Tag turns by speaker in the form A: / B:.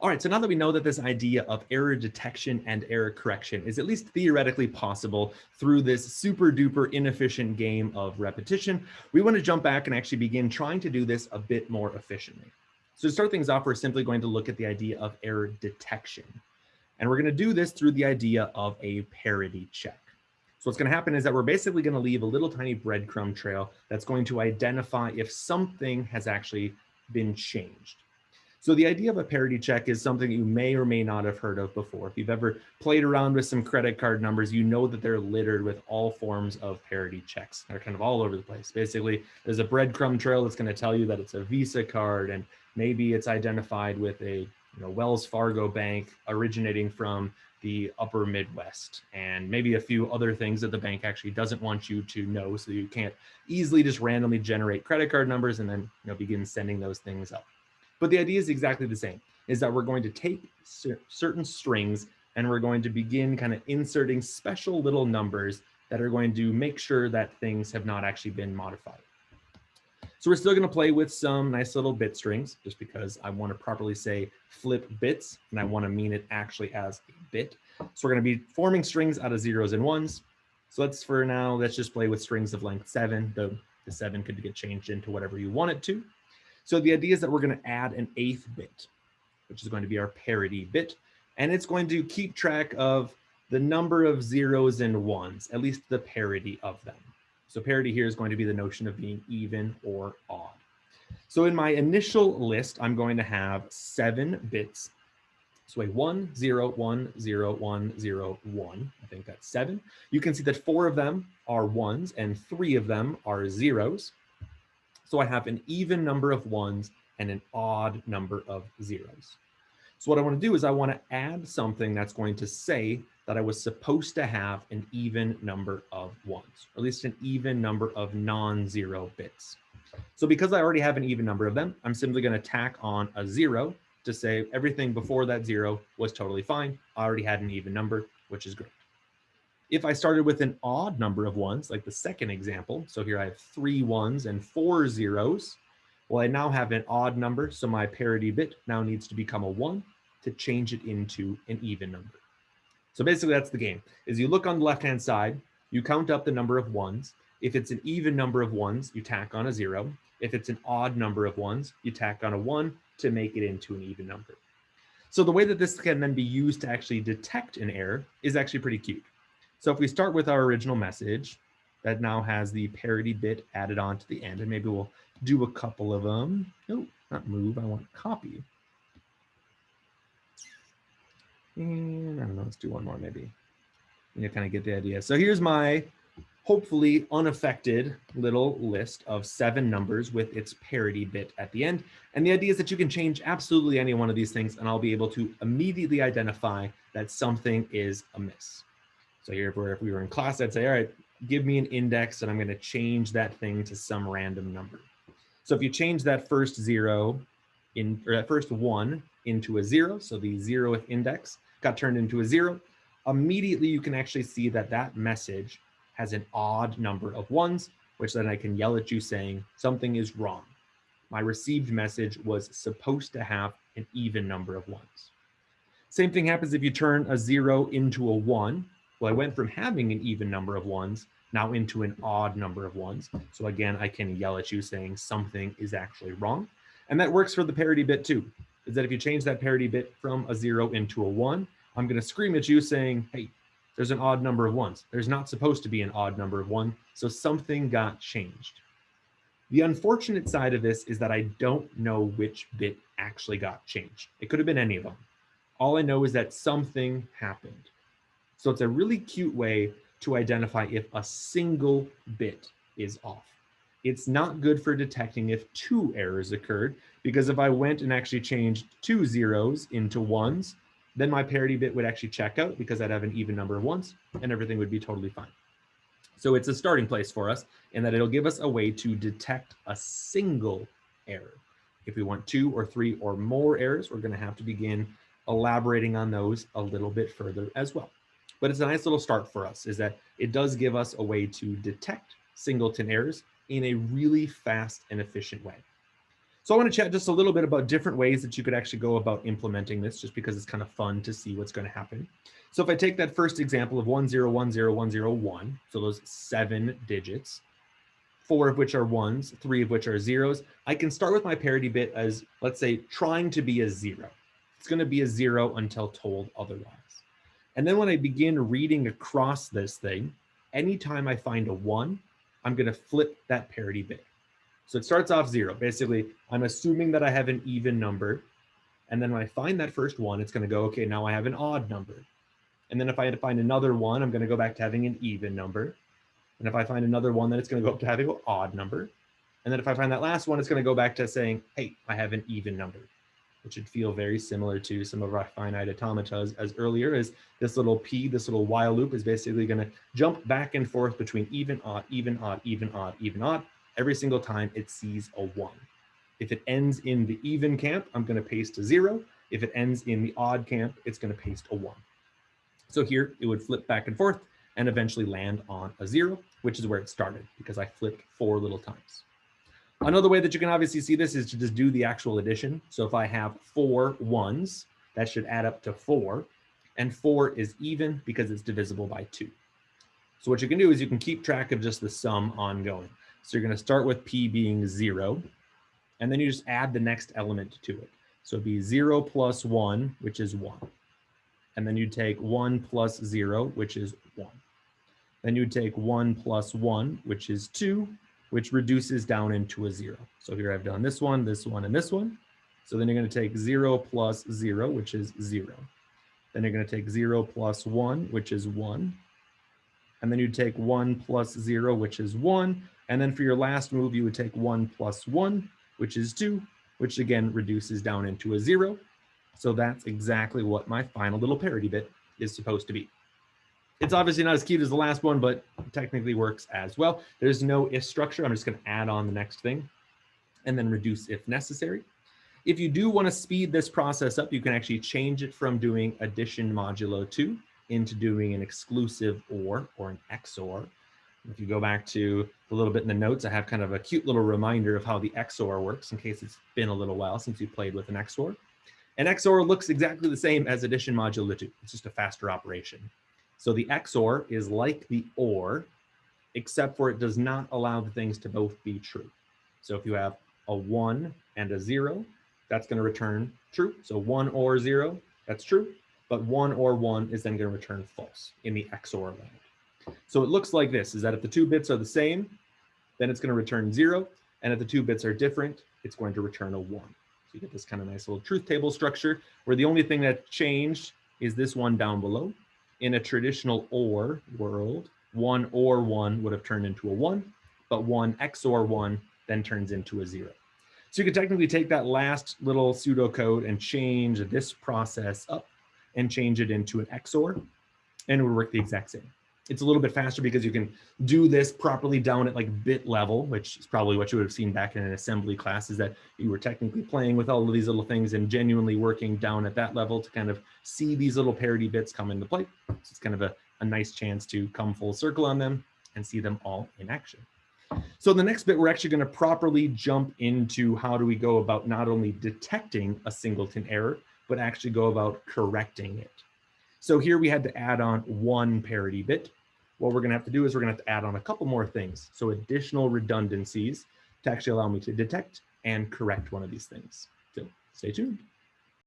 A: All right, so now that we know that this idea of error detection and error correction is at least theoretically possible through this super duper inefficient game of repetition, we want to jump back and actually begin trying to do this a bit more efficiently. So to start things off, we're simply going to look at the idea of error detection. And we're going to do this through the idea of a parity check. So what's going to happen is that we're basically going to leave a little tiny breadcrumb trail that's going to identify if something has actually been changed. So the idea of a parity check is something you may or may not have heard of before. If you've ever played around with some credit card numbers, you know that they're littered with all forms of parity checks. They're kind of all over the place. Basically, there's a breadcrumb trail that's going to tell you that it's a Visa card, and maybe it's identified with a Wells Fargo bank originating from the upper Midwest, and maybe a few other things that the bank actually doesn't want you to know, so you can't easily just randomly generate credit card numbers and then begin sending those things up. But the idea is exactly the same, is that we're going to take certain strings and we're going to begin kind of inserting special little numbers that are going to make sure that things have not actually been modified. So we're still going to play with some nice little bit strings, just because I want to properly say flip bits, and I want to mean it actually as a bit. So we're going to be forming strings out of zeros and ones. So for now, let's just play with strings of length 7. The 7 could get changed into whatever you want it to. So the idea is that we're going to add an 8th bit, which is going to be our parity bit, and it's going to keep track of the number of zeros and ones, at least the parity of them. So parity here is going to be the notion of being even or odd. So in my initial list, I'm going to have 7 bits. So a 1, 0, 1, 0, 1, 0, 1. I think that's 7. You can see that 4 of them are ones and 3 of them are zeros. So I have an even number of ones and an odd number of zeros. So what I want to do is I want to add something that's going to say that I was supposed to have an even number of ones, or at least an even number of non-zero bits. So because I already have an even number of them, I'm simply going to tack on a 0 to say everything before that 0 was totally fine. I already had an even number, which is great. If I started with an odd number of ones, like the second example, so here I have 3 ones and 4 zeros, well, I now have an odd number, so my parity bit now needs to become a 1 to change it into an even number. So basically that's the game, is you look on the left-hand side, you count up the number of ones. If it's an even number of ones, you tack on a 0. If it's an odd number of ones, you tack on a 1 to make it into an even number. So the way that this can then be used to actually detect an error is actually pretty cute. So if we start with our original message that now has the parity bit added on to the end, and maybe we'll do a couple of them. Oh, not move, I want copy. And I don't know, let's do one more maybe. You kind of get the idea. So here's my hopefully unaffected little list of 7 numbers with its parity bit at the end. And the idea is that you can change absolutely any one of these things, and I'll be able to immediately identify that something is amiss. So here, if we were in class, I'd say, all right, give me an index, and I'm going to change that thing to some random number. So if you change that first 0 or that first 1 into a 0, so the 0th index got turned into a 0, immediately you can actually see that that message has an odd number of ones, which then I can yell at you saying something is wrong. My received message was supposed to have an even number of ones. Same thing happens if you turn a 0 into a 1. Well, I went from having an even number of ones now into an odd number of ones. So again, I can yell at you saying something is actually wrong. And that works for the parity bit too, is that if you change that parity bit from a 0 into a 1, I'm going to scream at you saying, hey, there's an odd number of ones. There's not supposed to be an odd number of 1, so something got changed. The unfortunate side of this is that I don't know which bit actually got changed. It could have been any of them. All I know is that something happened. So it's a really cute way to identify if a single bit is off. It's not good for detecting if 2 errors occurred, because if I went and actually changed 2 zeros into ones, then my parity bit would actually check out because I'd have an even number of ones and everything would be totally fine. So it's a starting place for us in that it'll give us a way to detect a single error. If we want 2 or 3 or more errors, we're going to have to begin elaborating on those a little bit further as well. But it's a nice little start for us, is that it does give us a way to detect singleton errors in a really fast and efficient way. So I want to chat just a little bit about different ways that you could actually go about implementing this, just because it's kind of fun to see what's going to happen. So if I take that first example of 1010101, so those 7 digits, 4 of which are ones, 3 of which are zeros, I can start with my parity bit as, let's say, trying to be a 0. It's going to be a 0 until told otherwise. And then when I begin reading across this thing, anytime I find a 1, I'm going to flip that parity bit. So it starts off 0. Basically, I'm assuming that I have an even number. And then when I find that first 1, it's going to go, okay, now I have an odd number. And then if I had to find another 1, I'm going to go back to having an even number. And if I find another 1, then it's going to go up to having an odd number. And then if I find that last one, it's going to go back to saying, hey, I have an even number, which would feel very similar to some of our finite automatas as earlier, as this little p, this little while loop is basically going to jump back and forth between even, odd, even, odd, even, odd, even, odd, every single time it sees a 1. If it ends in the even camp, I'm going to paste a 0. If it ends in the odd camp, it's going to paste a 1. So here it would flip back and forth and eventually land on a 0, which is where it started because I flipped 4 little times. Another way that you can obviously see this is to just do the actual addition. So if I have 4 ones, that should add up to 4, and 4 is even because it's divisible by 2. So what you can do is you can keep track of just the sum ongoing. So you're going to start with p being 0, and then you just add the next element to it. So it'd be 0 plus 1, which is 1. And then you take 1 plus 0, which is 1. Then you take 1 plus 1, which is 2, which reduces down into a 0. So here I've done this one, and this one. So then you're going to take 0 plus 0, which is 0. Then you're going to take 0 plus 1, which is 1. And then you take 1 plus 0, which is 1. And then for your last move, you would take 1 plus 1, which is 2, which again reduces down into a 0. So that's exactly what my final little parity bit is supposed to be. It's obviously not as cute as the last one, but technically works as well. There's no if structure. I'm just going to add on the next thing and then reduce if necessary. If you do want to speed this process up, you can actually change it from doing addition modulo 2 into doing an exclusive or an XOR. If you go back to a little bit in the notes, I have kind of a cute little reminder of how the XOR works in case it's been a little while since you played with an XOR. An XOR looks exactly the same as addition modulo 2. It's just a faster operation. So the XOR is like the OR, except for it does not allow the things to both be true. So if you have a 1 and a 0, that's going to return true. So 1 or 0, that's true. But 1 or 1 is then going to return false in the XOR land. So it looks like this, is that if the 2 bits are the same, then it's going to return 0. And if the 2 bits are different, it's going to return a 1. So you get this kind of nice little truth table structure where the only thing that changed is this one down below. In a traditional OR world, 1 or 1 would have turned into a 1, but 1 XOR 1 then turns into a 0. So you could technically take that last little pseudocode and change this process up and change it into an XOR, and it would work the exact same. It's a little bit faster because you can do this properly down at like bit level, which is probably what you would have seen back in an assembly class, is that you were technically playing with all of these little things and genuinely working down at that level to kind of see these little parity bits come into play. So it's kind of a nice chance to come full circle on them and see them all in action. So the next bit, we're actually going to properly jump into how do we go about not only detecting a singleton error, but actually go about correcting it. So here we had to add on 1 parity bit. What we're going to have to do is we're going to have to add on a couple more things. So additional redundancies to actually allow me to detect and correct one of these things. So stay tuned.